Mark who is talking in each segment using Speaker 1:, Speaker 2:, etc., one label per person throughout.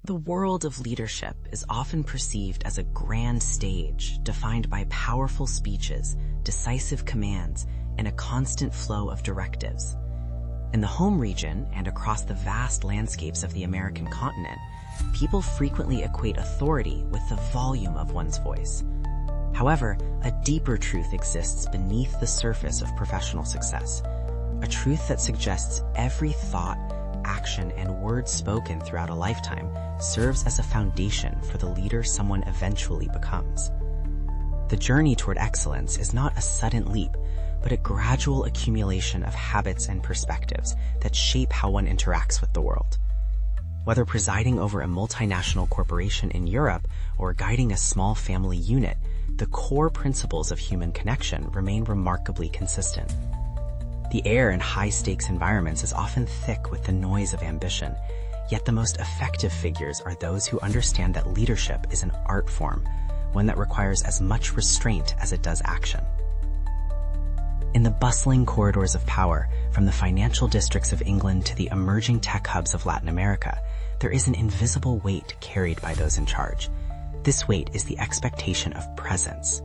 Speaker 1: The world of leadership is often perceived as a grand stage defined by powerful speeches, decisive commands, and a constant flow of directives. In the home region and across the vast landscapes of the American continent, people frequently equate authority with the volume of one's voice. However, a deeper truth exists beneath the surface of professional success, a truth that suggests every thought, action, and word spoken throughout a lifetime serves as a foundation for the leader someone eventually becomes. The journey toward excellence is not a sudden leap, but a gradual accumulation of habits and perspectives that shape how one interacts with the world. Whether presiding over a multinational corporation in Europe or guiding a small family unit, the core principles of human connection remain remarkably consistent. The air in high-stakes environments is often thick with the noise of ambition, yet the most effective figures are those who understand that leadership is an art form, one that requires as much restraint as it does action. In the bustling corridors of power, from the financial districts of England to the emerging tech hubs of Latin America, there is an invisible weight carried by those in charge. This weight is the expectation of presence.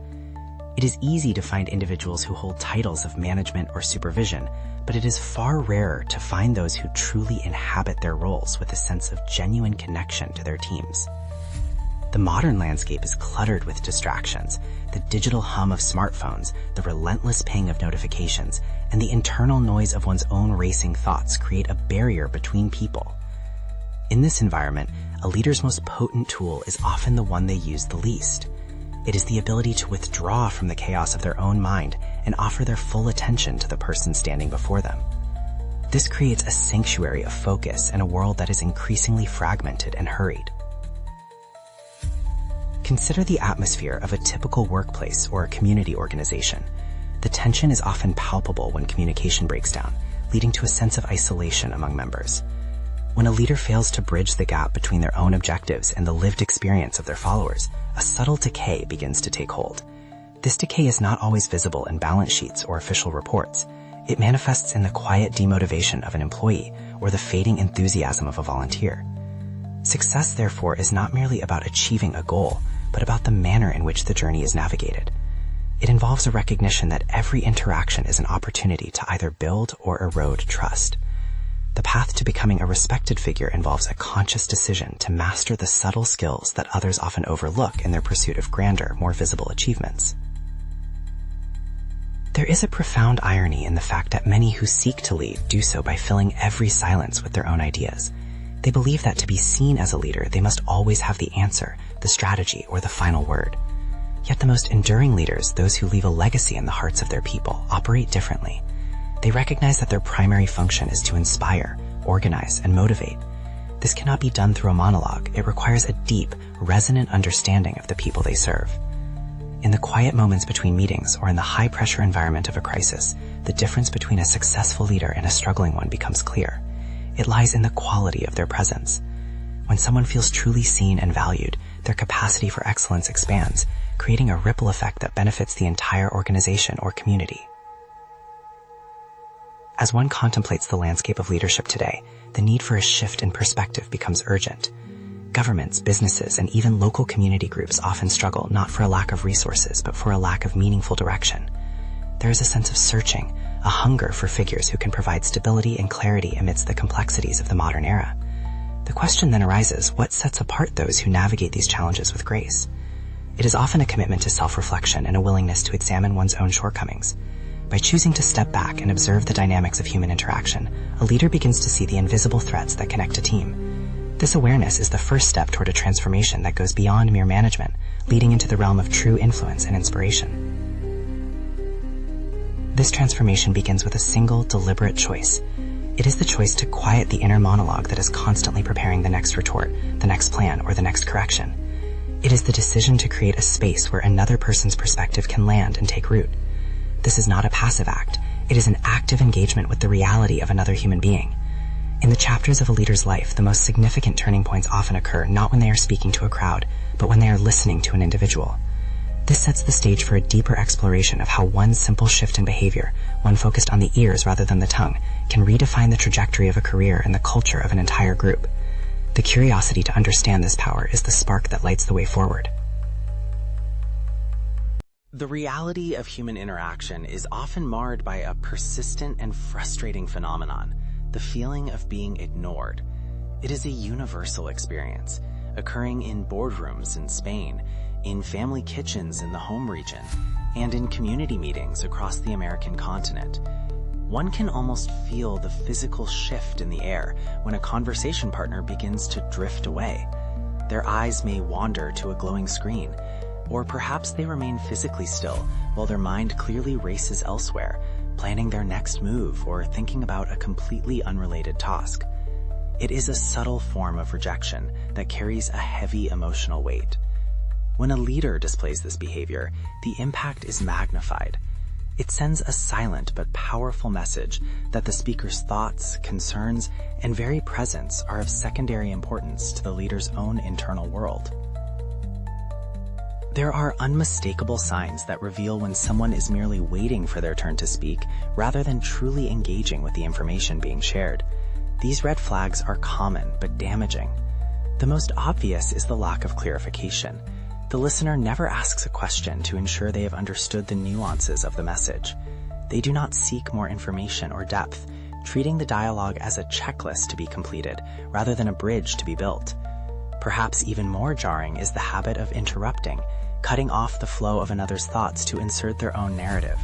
Speaker 1: It is easy to find individuals who hold titles of management or supervision, but it is far rarer to find those who truly inhabit their roles with a sense of genuine connection to their teams. The modern landscape is cluttered with distractions. The digital hum of smartphones, the relentless ping of notifications, and the internal noise of one's own racing thoughts create a barrier between people. In this environment, a leader's most potent tool is often the one they use the least. It is the ability to withdraw from the chaos of their own mind and offer their full attention to the person standing before them. This creates a sanctuary of focus in a world that is increasingly fragmented and hurried. Consider the atmosphere of a typical workplace or a community organization. The tension is often palpable when communication breaks down, leading to a sense of isolation among members. When a leader fails to bridge the gap between their own objectives and the lived experience of their followers, a subtle decay begins to take hold. This decay is not always visible in balance sheets or official reports. It manifests in the quiet demotivation of an employee or the fading enthusiasm of a volunteer. Success, therefore, is not merely about achieving a goal, but about the manner in which the journey is navigated. It involves a recognition that every interaction is an opportunity to either build or erode trust. The path to becoming a respected figure involves a conscious decision to master the subtle skills that others often overlook in their pursuit of grander, more visible achievements. There is a profound irony in the fact that many who seek to lead do so by filling every silence with their own ideas. They believe that to be seen as a leader, they must always have the answer, the strategy, or the final word. Yet the most enduring leaders, those who leave a legacy in the hearts of their people, operate differently. They recognize that their primary function is to inspire, organize, and motivate. This cannot be done through a monologue. It requires a deep, resonant understanding of the people they serve. In the quiet moments between meetings or in the high-pressure environment of a crisis, the difference between a successful leader and a struggling one becomes clear. It lies in the quality of their presence. When someone feels truly seen and valued, their capacity for excellence expands, creating a ripple effect that benefits the entire organization or community. As one contemplates the landscape of leadership today, the need for a shift in perspective becomes urgent. Governments, businesses, and even local community groups often struggle not for a lack of resources, but for a lack of meaningful direction. There is a sense of searching, a hunger for figures who can provide stability and clarity amidst the complexities of the modern era. The question then arises, what sets apart those who navigate these challenges with grace? It is often a commitment to self-reflection and a willingness to examine one's own shortcomings. By choosing to step back and observe the dynamics of human interaction, a leader begins to see the invisible threads that connect a team. This awareness is the first step toward a transformation that goes beyond mere management, leading into the realm of true influence and inspiration. This transformation begins with a single, deliberate choice. It is the choice to quiet the inner monologue that is constantly preparing the next retort, the next plan, or the next correction. It is the decision to create a space where another person's perspective can land and take root. This is not a passive act. It is an active engagement with the reality of another human being. In the chapters of a leader's life, the most significant turning points often occur not when they are speaking to a crowd, but when they are listening to an individual. This sets the stage for a deeper exploration of how one simple shift in behavior, one focused on the ears rather than the tongue, can redefine the trajectory of a career and the culture of an entire group. The curiosity to understand this power is the spark that lights the way forward.
Speaker 2: The reality of human interaction is often marred by a persistent and frustrating phenomenon, the feeling of being ignored. It is a universal experience, occurring in boardrooms in Spain, in family kitchens in the home region, and in community meetings across the American continent. One can almost feel the physical shift in the air when a conversation partner begins to drift away. Their eyes may wander to a glowing screen, or perhaps they remain physically still while their mind clearly races elsewhere, planning their next move or thinking about a completely unrelated task. It is a subtle form of rejection that carries a heavy emotional weight. When a leader displays this behavior, the impact is magnified. It sends a silent but powerful message that the speaker's thoughts, concerns, and very presence are of secondary importance to the leader's own internal world. There are unmistakable signs that reveal when someone is merely waiting for their turn to speak rather than truly engaging with the information being shared. These red flags are common but damaging. The most obvious is the lack of clarification. The listener never asks a question to ensure they have understood the nuances of the message. They do not seek more information or depth, treating the dialogue as a checklist to be completed rather than a bridge to be built. Perhaps even more jarring is the habit of interrupting, cutting off the flow of another's thoughts to insert their own narrative.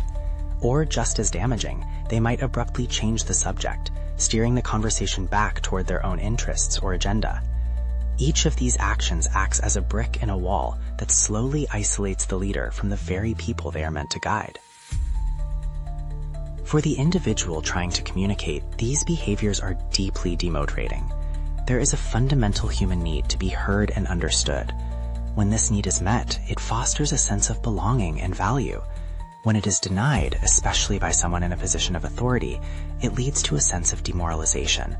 Speaker 2: Or just as damaging, they might abruptly change the subject, steering the conversation back toward their own interests or agenda. Each of these actions acts as a brick in a wall that slowly isolates the leader from the very people they are meant to guide. For the individual trying to communicate, these behaviors are deeply demotivating. There is a fundamental human need to be heard and understood. When this need is met, it fosters a sense of belonging and value. When it is denied, especially by someone in a position of authority, it leads to a sense of demoralization.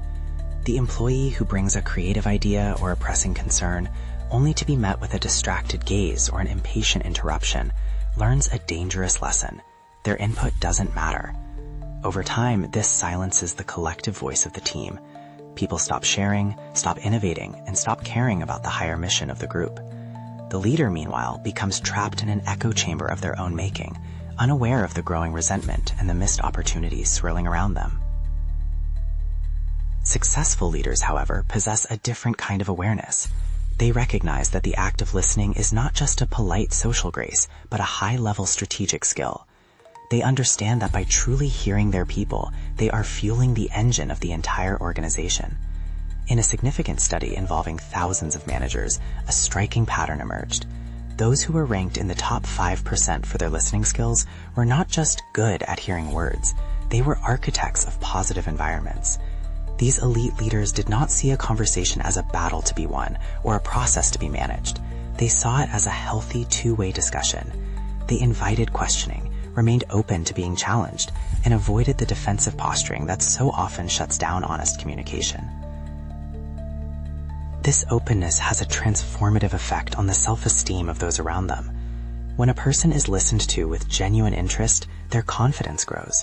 Speaker 2: The employee who brings a creative idea or a pressing concern, only to be met with a distracted gaze or an impatient interruption, learns a dangerous lesson. Their input doesn't matter. Over time, this silences the collective voice of the team. People stop sharing, stop innovating, and stop caring about the higher mission of the group. The leader, meanwhile, becomes trapped in an echo chamber of their own making, unaware of the growing resentment and the missed opportunities swirling around them. Successful leaders, however, possess a different kind of awareness. They recognize that the act of listening is not just a polite social grace, but a high-level strategic skill. They understand that by truly hearing their people, they are fueling the engine of the entire organization. In a significant study involving thousands of managers, a striking pattern emerged. Those who were ranked in the top 5% for their listening skills were not just good at hearing words, they were architects of positive environments. These elite leaders did not see a conversation as a battle to be won or a process to be managed. They saw it as a healthy two-way discussion. They invited questioning, remained open to being challenged, and avoided the defensive posturing that so often shuts down honest communication. This openness has a transformative effect on the self-esteem of those around them. When a person is listened to with genuine interest, their confidence grows.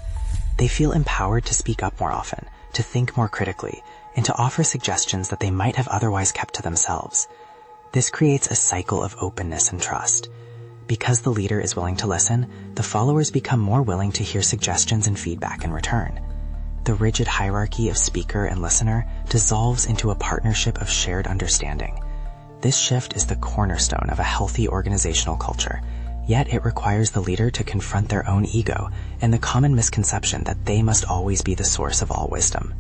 Speaker 2: They feel empowered to speak up more often, to think more critically, and to offer suggestions that they might have otherwise kept to themselves. This creates a cycle of openness and trust. Because the leader is willing to listen, the followers become more willing to hear suggestions and feedback in return. The rigid hierarchy of speaker and listener dissolves into a partnership of shared understanding. This shift is the cornerstone of a healthy organizational culture, yet it requires the leader to confront their own ego and the common misconception that they must always be the source of all wisdom.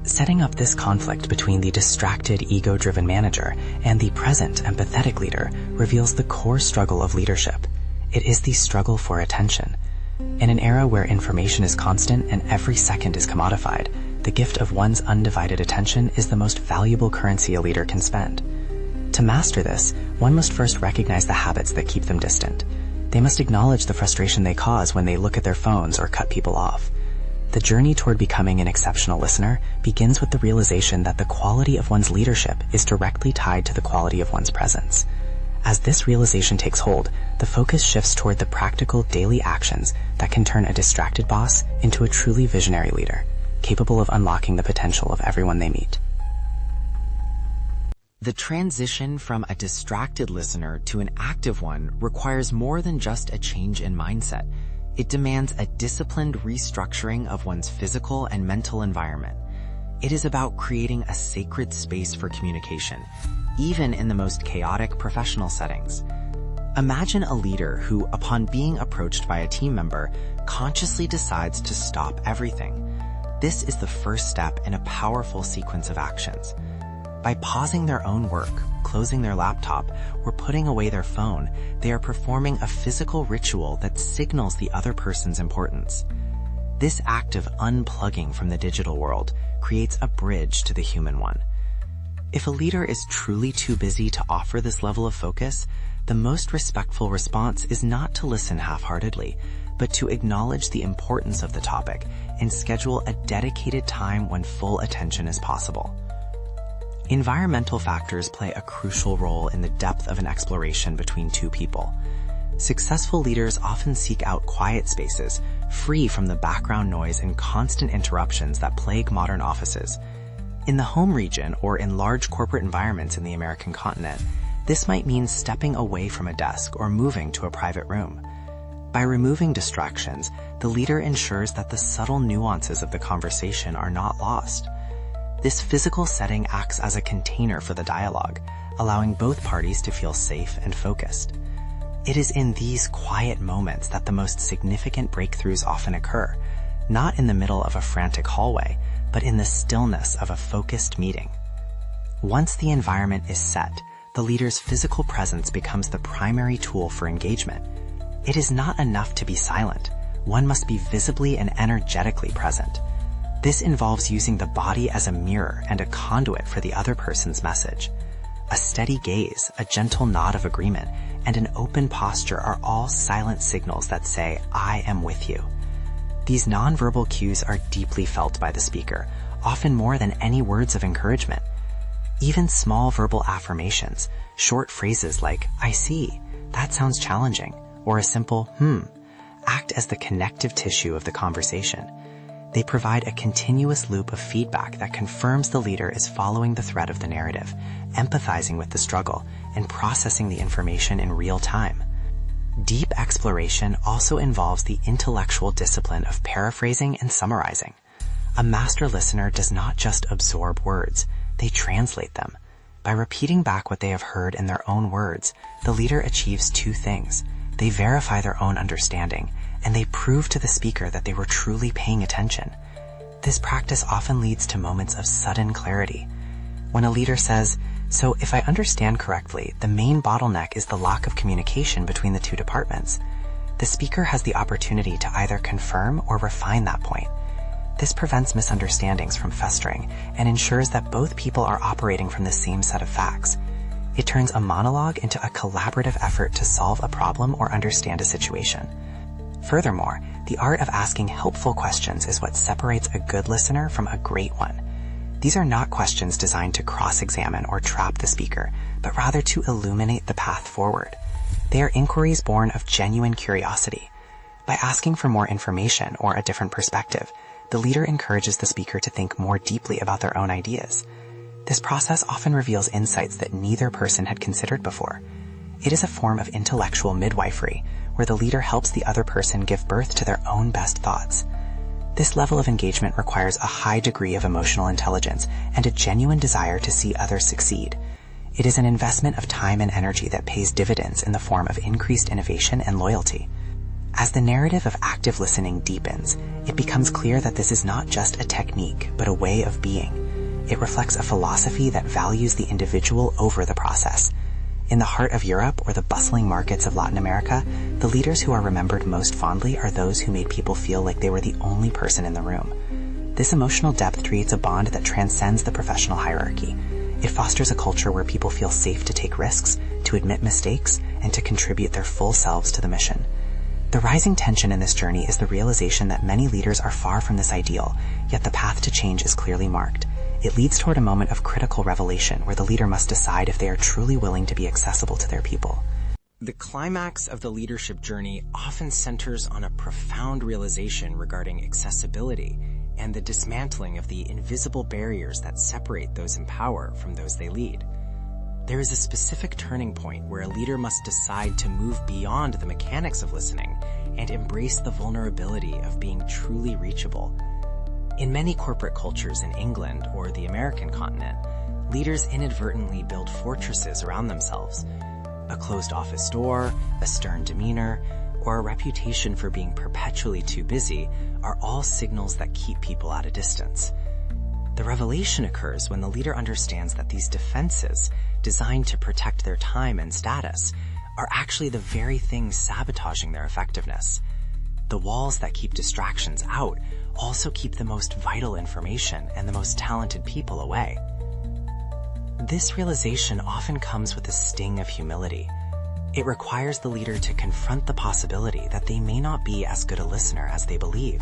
Speaker 2: Setting up this conflict between the distracted, ego-driven manager and the present, empathetic leader reveals the core struggle of leadership. It is the struggle for attention. In an era where information is constant and every second is commodified, the gift of one's undivided attention is the most valuable currency a leader can spend. To master this, one must first recognize the habits that keep them distant. They must acknowledge the frustration they cause when they look at their phones or cut people off. The journey toward becoming an exceptional listener begins with the realization that the quality of one's leadership is directly tied to the quality of one's presence. As this realization takes hold, the focus shifts toward the practical daily actions that can turn a distracted boss into a truly visionary leader, capable of unlocking the potential of everyone they meet. The transition from a distracted listener to an active one requires more than just a change in mindset. It demands a disciplined restructuring of one's physical and mental environment. It is about creating a sacred space for communication, even in the most chaotic professional settings. Imagine a leader who, upon being approached by a team member, consciously decides to stop everything. This is the first step in a powerful sequence of actions. By pausing their own work, closing their laptop, or putting away their phone, they are performing a physical ritual that signals the other person's importance. This act of unplugging from the digital world creates a bridge to the human one. If a leader is truly too busy to offer this level of focus, the most respectful response is not to listen half-heartedly, but to acknowledge the importance of the topic and schedule a dedicated time when full attention is possible. Environmental factors play a crucial role in the depth of an exploration between two people. Successful leaders often seek out quiet spaces, free from the background noise and constant interruptions that plague modern offices. In the home region or in large corporate environments in the American continent, this might mean stepping away from a desk or moving to a private room. By removing distractions, the leader ensures that the subtle nuances of the conversation are not lost. This physical setting acts as a container for the dialogue, allowing both parties to feel safe and focused. It is in these quiet moments that the most significant breakthroughs often occur, not in the middle of a frantic hallway, but in the stillness of a focused meeting. Once the environment is set, the leader's physical presence becomes the primary tool for engagement. It is not enough to be silent. One must be visibly and energetically present. This involves using the body as a mirror and a conduit for the other person's message. A steady gaze, a gentle nod of agreement, and an open posture are all silent signals that say, "I am with you." These nonverbal cues are deeply felt by the speaker, often more than any words of encouragement. Even small verbal affirmations, short phrases like, "I see," "That sounds challenging," or a simple, act as the connective tissue of the conversation. They provide a continuous loop of feedback that confirms the leader is following the thread of the narrative, empathizing with the struggle, and processing the information in real time. Deep exploration also involves the intellectual discipline of paraphrasing and summarizing. A master listener does not just absorb words, they translate them. By repeating back what they have heard in their own words, the leader achieves two things. They verify their own understanding, and they prove to the speaker that they were truly paying attention. This practice often leads to moments of sudden clarity. When a leader says, "So if I understand correctly, the main bottleneck is the lack of communication between the two departments," the speaker has the opportunity to either confirm or refine that point. This prevents misunderstandings from festering and ensures that both people are operating from the same set of facts. It turns a monologue into a collaborative effort to solve a problem or understand a situation. Furthermore, the art of asking helpful questions is what separates a good listener from a great one. These are not questions designed to cross-examine or trap the speaker, but rather to illuminate the path forward. They are inquiries born of genuine curiosity. By asking for more information or a different perspective, the leader encourages the speaker to think more deeply about their own ideas. This process often reveals insights that neither person had considered before. It is a form of intellectual midwifery, where the leader helps the other person give birth to their own best thoughts. This level of engagement requires a high degree of emotional intelligence and a genuine desire to see others succeed. It is an investment of time and energy that pays dividends in the form of increased innovation and loyalty. As the narrative of active listening deepens, it becomes clear that this is not just a technique, but a way of being. It reflects a philosophy that values the individual over the process. In the heart of Europe or the bustling markets of Latin America, the leaders who are remembered most fondly are those who made people feel like they were the only person in the room. This emotional depth creates a bond that transcends the professional hierarchy. It fosters a culture where people feel safe to take risks, to admit mistakes, and to contribute their full selves to the mission. The rising tension in this journey is the realization that many leaders are far from this ideal, yet the path to change is clearly marked. It leads toward a moment of critical revelation where the leader must decide if they are truly willing to be accessible to their people. The climax of the leadership journey often centers on a profound realization regarding accessibility and the dismantling of the invisible barriers that separate those in power from those they lead. there is a specific turning point where a leader must decide to move beyond the mechanics of listening and embrace the vulnerability of being truly reachable. In many corporate cultures in England or the American continent, leaders inadvertently build fortresses around themselves. A closed office door, a stern demeanor, or a reputation for being perpetually too busy are all signals that keep people at a distance. The revelation occurs when the leader understands that these defenses, designed to protect their time and status, are actually the very things sabotaging their effectiveness. The walls that keep distractions out also keep the most vital information and the most talented people away. This realization often comes with a sting of humility. It requires the leader to confront the possibility that they may not be as good a listener as they believe.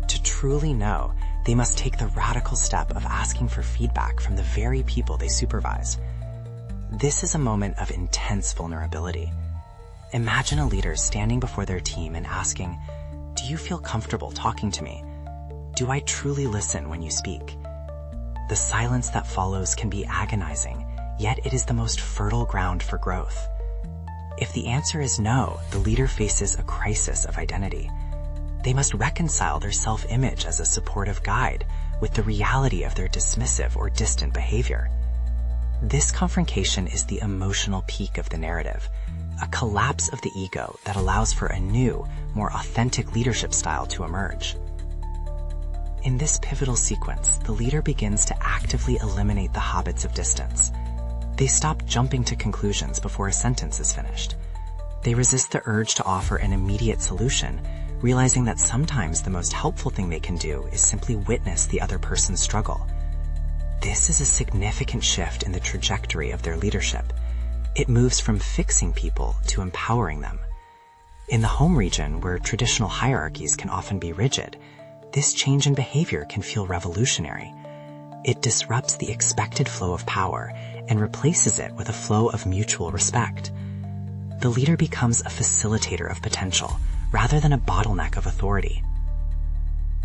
Speaker 2: To truly know, they must take the radical step of asking for feedback from the very people they supervise. This is a moment of intense vulnerability. Imagine a leader standing before their team and asking, "Do you feel comfortable talking to me? Do I truly listen when you speak?" The silence that follows can be agonizing, yet it is the most fertile ground for growth. If the answer is no, the leader faces a crisis of identity. They must reconcile their self-image as a supportive guide with the reality of their dismissive or distant behavior. This confrontation is the emotional peak of the narrative, a collapse of the ego that allows for a new, more authentic leadership style to emerge. In this pivotal sequence, the leader begins to actively eliminate the habits of distance. They stop jumping to conclusions before a sentence is finished. They resist the urge to offer an immediate solution, realizing that sometimes the most helpful thing they can do is simply witness the other person's struggle. This is a significant shift in the trajectory of their leadership. It moves from fixing people to empowering them. In the home region, where traditional hierarchies can often be rigid, this change in behavior can feel revolutionary. It disrupts the expected flow of power and replaces it with a flow of mutual respect. The leader becomes a facilitator of potential, rather than a bottleneck of authority.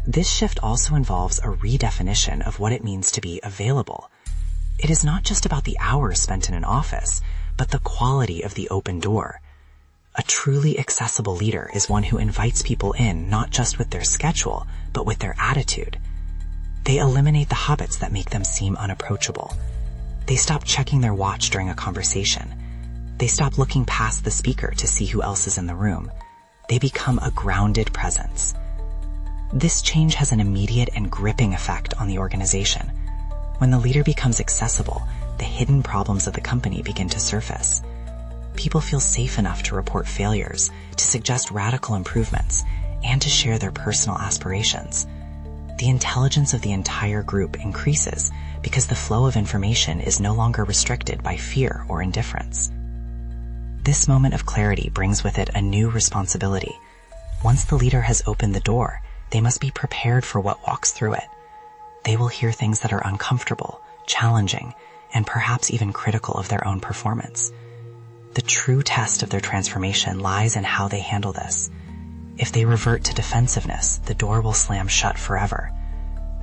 Speaker 2: This shift also involves a redefinition of what it means to be available. It is not just about the hours spent in an office, but the quality of the open door. A truly accessible leader is one who invites people in not just with their schedule, but with their attitude. They eliminate the habits that make them seem unapproachable. They stop checking their watch during a conversation. They stop looking past the speaker to see who else is in the room. They become a grounded presence. This change has an immediate and gripping effect on the organization. When the leader becomes accessible, the hidden problems of the company begin to surface. People feel safe enough to report failures, to suggest radical improvements, and to share their personal aspirations. The intelligence of the entire group increases because the flow of information is no longer restricted by fear or indifference. This moment of clarity brings with it a new responsibility. Once the leader has opened the door, they must be prepared for what walks through it. They will hear things that are uncomfortable, challenging, and perhaps even critical of their own performance. The true test of their transformation lies in how they handle this. If they revert to defensiveness, the door will slam shut forever.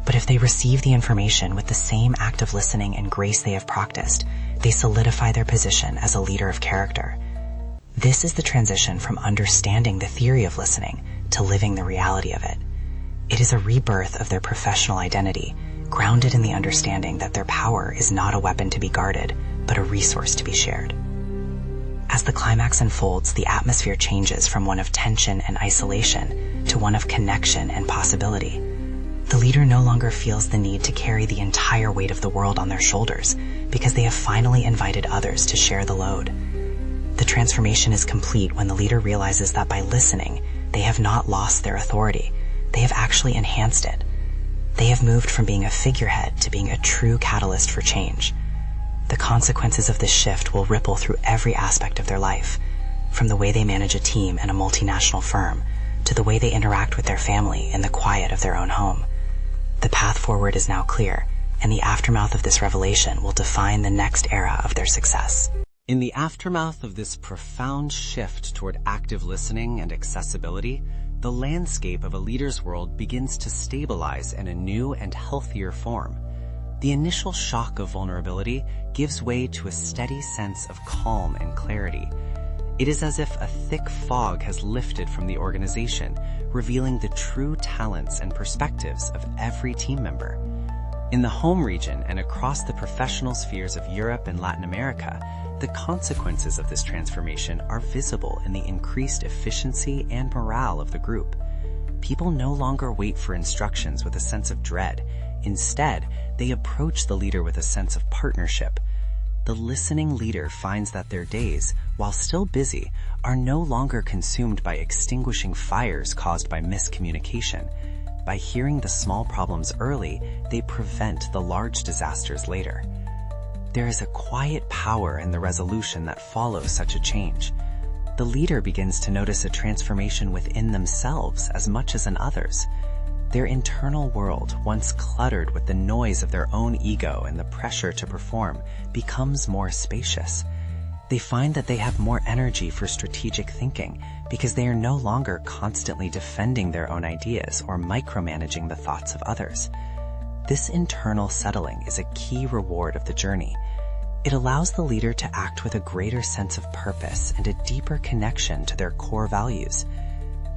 Speaker 2: But if they receive the information with the same active listening and grace they have practiced, they solidify their position as a leader of character. This is the transition from understanding the theory of listening to living the reality of it. It is a rebirth of their professional identity, grounded in the understanding that their power is not a weapon to be guarded, but a resource to be shared. As the climax unfolds, the atmosphere changes from one of tension and isolation to one of connection and possibility. The leader no longer feels the need to carry the entire weight of the world on their shoulders because they have finally invited others to share the load. The transformation is complete when the leader realizes that by listening, they have not lost their authority. They have actually enhanced it. They have moved from being a figurehead to being a true catalyst for change. The consequences of this shift will ripple through every aspect of their life, from the way they manage a team in a multinational firm to the way they interact with their family in the quiet of their own home. The path forward is now clear, and the aftermath of this revelation will define the next era of their success.
Speaker 3: In the aftermath of this profound shift toward active listening and accessibility, the landscape of a leader's world begins to stabilize in a new and healthier form. The initial shock of vulnerability gives way to a steady sense of calm and clarity. It is as if a thick fog has lifted from the organization, revealing the true talents and perspectives of every team member. In the home region and across the professional spheres of Europe and Latin America, the consequences of this transformation are visible in the increased efficiency and morale of the group. People no longer wait for instructions with a sense of dread. Instead, they approach the leader with a sense of partnership. The listening leader finds that their days, while still busy, are no longer consumed by extinguishing fires caused by miscommunication. By hearing the small problems early, they prevent the large disasters later. There is a quiet power in the resolution that follows such a change. The leader begins to notice a transformation within themselves as much as in others. Their internal world, once cluttered with the noise of their own ego and the pressure to perform, becomes more spacious. They find that they have more energy for strategic thinking because they are no longer constantly defending their own ideas or micromanaging the thoughts of others. This internal settling is a key reward of the journey. It allows the leader to act with a greater sense of purpose and a deeper connection to their core values.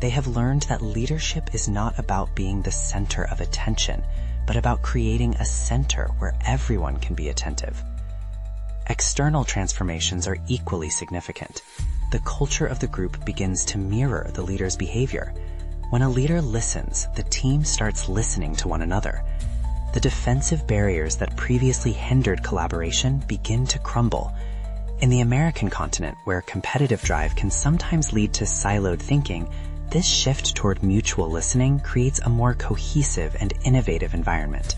Speaker 3: They have learned that leadership is not about being the center of attention, but about creating a center where everyone can be attentive. External transformations are equally significant. The culture of the group begins to mirror the leader's behavior. When a leader listens, the team starts listening to one another. The defensive barriers that previously hindered collaboration begin to crumble. In the American continent, where competitive drive can sometimes lead to siloed thinking, this shift toward mutual listening creates a more cohesive and innovative environment.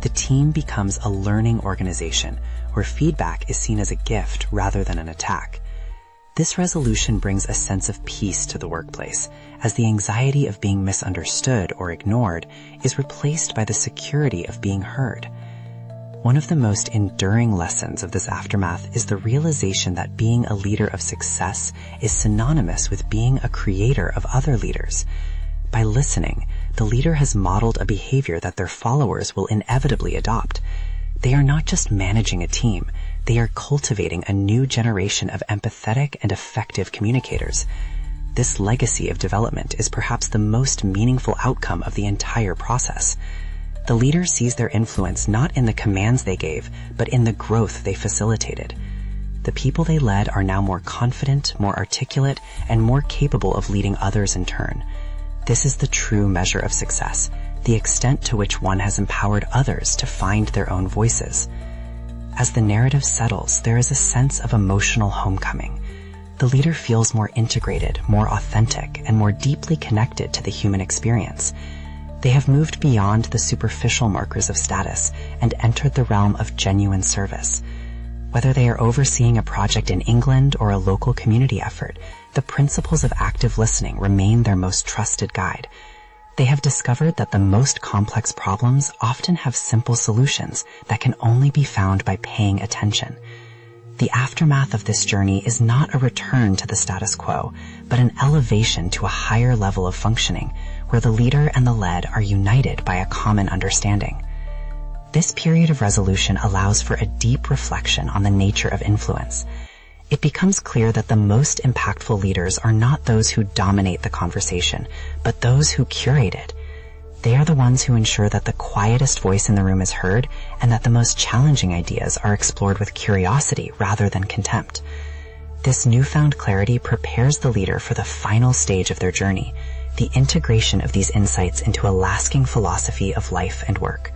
Speaker 3: The team becomes a learning organization where feedback is seen as a gift rather than an attack. This resolution brings a sense of peace to the workplace, as the anxiety of being misunderstood or ignored is replaced by the security of being heard. One of the most enduring lessons of this aftermath is the realization that being a leader of success is synonymous with being a creator of other leaders. By listening, the leader has modeled a behavior that their followers will inevitably adopt. They are not just managing a team, they are cultivating a new generation of empathetic and effective communicators. This legacy of development is perhaps the most meaningful outcome of the entire process. The leader sees their influence not in the commands they gave, but in the growth they facilitated. The people they led are now more confident, more articulate, and more capable of leading others in turn. This is the true measure of success, the extent to which one has empowered others to find their own voices. As the narrative settles, there is a sense of emotional homecoming. The leader feels more integrated, more authentic, and more deeply connected to the human experience. They have moved beyond the superficial markers of status and entered the realm of genuine service. Whether they are overseeing a project in England or a local community effort, the principles of active listening remain their most trusted guide. They have discovered that the most complex problems often have simple solutions that can only be found by paying attention. The aftermath of this journey is not a return to the status quo, but an elevation to a higher level of functioning, where the leader and the led are united by a common understanding. This period of resolution allows for a deep reflection on the nature of influence. It becomes clear that the most impactful leaders are not those who dominate the conversation, but those who curate it. They are the ones who ensure that the quietest voice in the room is heard and that the most challenging ideas are explored with curiosity rather than contempt. This newfound clarity prepares the leader for the final stage of their journey, the integration of these insights into a lasting philosophy of life and work.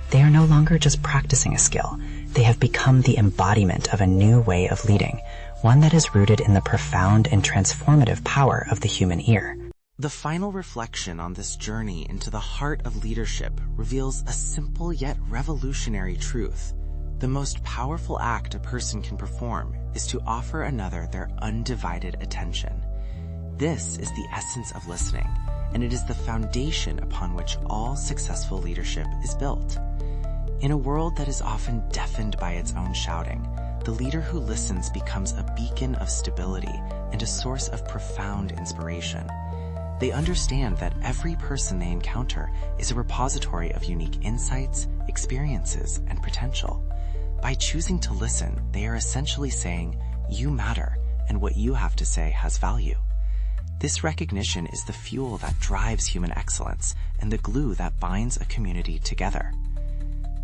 Speaker 3: They are no longer just practicing a skill. They have become the embodiment of a new way of leading, one that is rooted in the profound and transformative power of the human ear.
Speaker 2: The final reflection on this journey into the heart of leadership reveals a simple yet revolutionary truth. The most powerful act a person can perform is to offer another their undivided attention. This is the essence of listening, and it is the foundation upon which all successful leadership is built. In a world that is often deafened by its own shouting, the leader who listens becomes a beacon of stability and a source of profound inspiration. They understand that every person they encounter is a repository of unique insights, experiences, and potential. By choosing to listen, they are essentially saying, "You matter, and what you have to say has value." This recognition is the fuel that drives human excellence and the glue that binds a community together.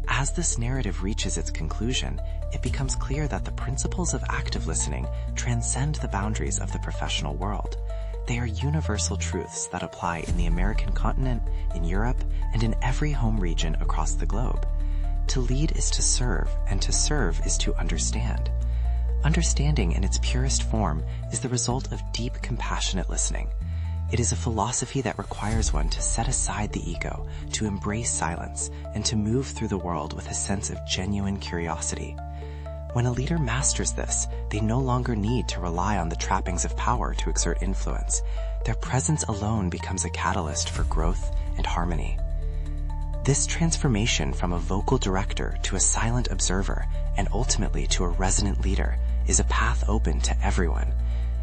Speaker 2: As this narrative reaches its conclusion, it becomes clear that the principles of active listening transcend the boundaries of the professional world. They are universal truths that apply in the American continent, in Europe, and in every home region across the globe. To lead is to serve, and to serve is to understand. Understanding in its purest form is the result of deep, compassionate listening. It is a philosophy that requires one to set aside the ego, to embrace silence, and to move through the world with a sense of genuine curiosity. When a leader masters this, they no longer need to rely on the trappings of power to exert influence. Their presence alone becomes a catalyst for growth and harmony. This transformation from a vocal director to a silent observer, and ultimately to a resonant leader, is a path open to everyone.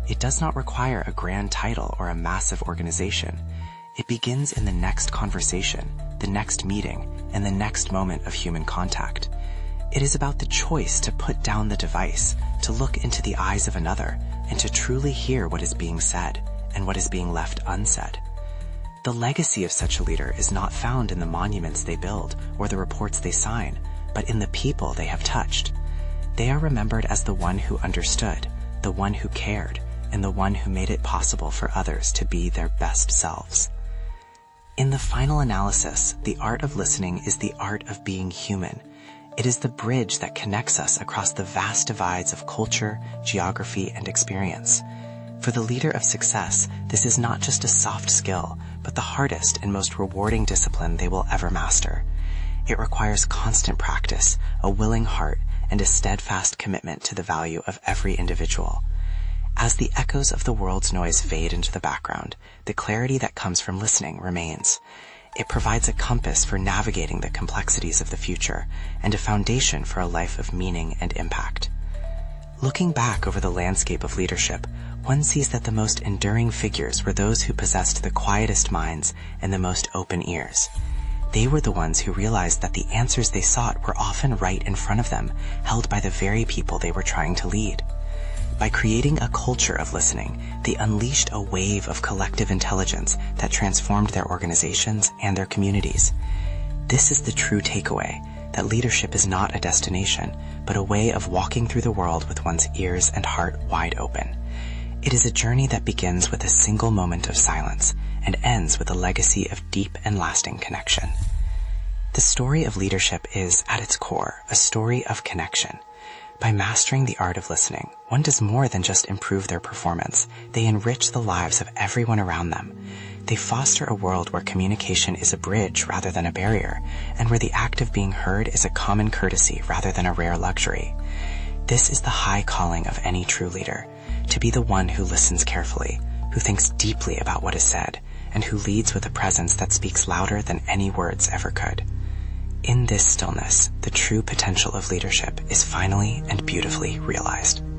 Speaker 2: It does not require a grand title or a massive organization. It begins in the next conversation, the next meeting, and the next moment of human contact. It is about the choice to put down the device, to look into the eyes of another, and to truly hear what is being said and what is being left unsaid. The legacy of such a leader is not found in the monuments they build or the reports they sign, but in the people they have touched. They are remembered as the one who understood, the one who cared, and the one who made it possible for others to be their best selves. In the final analysis, the art of listening is the art of being human. It is the bridge that connects us across the vast divides of culture, geography, and experience. For the leader of success, this is not just a soft skill, but the hardest and most rewarding discipline they will ever master. It requires constant practice, a willing heart, and a steadfast commitment to the value of every individual. As the echoes of the world's noise fade into the background, the clarity that comes from listening remains. It provides a compass for navigating the complexities of the future and a foundation for a life of meaning and impact. Looking back over the landscape of leadership, one sees that the most enduring figures were those who possessed the quietest minds and the most open ears. They were the ones who realized that the answers they sought were often right in front of them, held by the very people they were trying to lead. By creating a culture of listening, they unleashed a wave of collective intelligence that transformed their organizations and their communities. This is the true takeaway, that leadership is not a destination, but a way of walking through the world with one's ears and heart wide open. It is a journey that begins with a single moment of silence and ends with a legacy of deep and lasting connection. The story of leadership is, at its core, a story of connection. By mastering the art of listening, one does more than just improve their performance. They enrich the lives of everyone around them. They foster a world where communication is a bridge rather than a barrier, and where the act of being heard is a common courtesy rather than a rare luxury. This is the high calling of any true leader, to be the one who listens carefully, who thinks deeply about what is said, and who leads with a presence that speaks louder than any words ever could. In this stillness, the true potential of leadership is finally and beautifully realized.